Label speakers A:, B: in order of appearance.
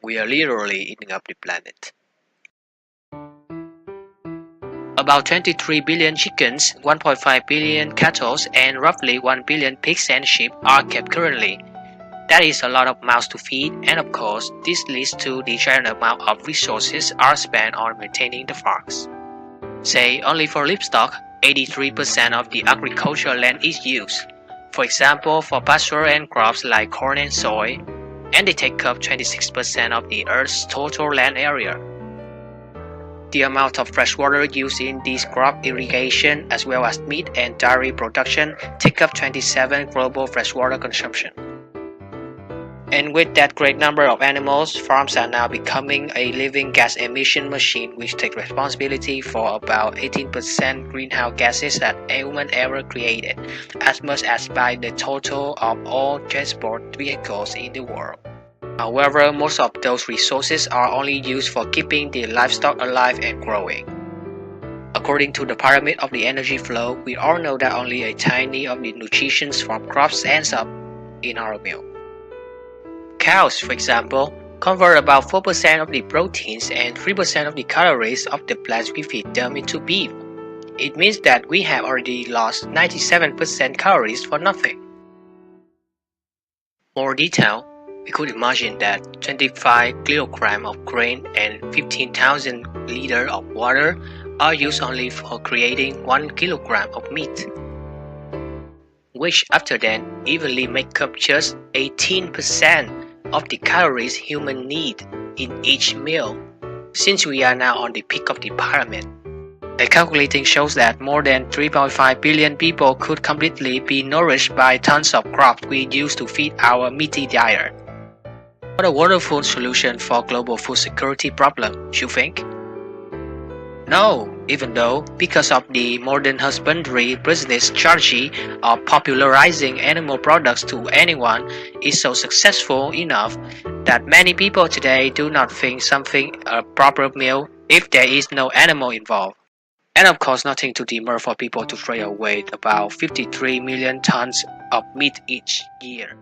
A: we are literally eating up the planet. About 23 billion chickens, 1.5 billion cattle, and roughly 1 billion pigs and sheep are kept currently. That is a lot of mouths to feed, and of course, this leads to the giant amount of resources are spent on maintaining the farms. Say, only for livestock, 83% of the agricultural land is used. For example, for pasture and crops like corn and soy, and they take up 26% of the Earth's total land area. The amount of fresh water used in these crop irrigation as well as meat and dairy production take up 27 global freshwater consumption. And with that great number of animals, farms are now becoming a living gas emission machine which take responsibility for about 18% greenhouse gases that human ever created, as much as by the total of all transport vehicles in the world. However, most of those resources are only used for keeping the livestock alive and growing. According to the pyramid of the energy flow, we all know that only a tiny of the nutrition from crops ends up in our meal. Cows, for example, convert about 4% of the proteins and 3% of the calories of the plants we feed them into beef. It means that we have already lost 97% calories for nothing. More detail, we could imagine that 25 kilograms of grain and 15,000 liters of water are used only for creating 1 kilogram of meat, which after that evenly make up just 18% of the calories humans need in each meal, since we are now on the peak of the pyramid. A calculating shows that more than 3.5 billion people could completely be nourished by tons of crops we use to feed our meaty diet. What a wonderful solution for global food security problem, you think? No, even though, because of the modern husbandry business strategy of popularizing animal products to anyone is so successful enough that many people today do not think something a proper meal if there is no animal involved. And of course, nothing to demur for people to throw away about 53 million tons of meat each year.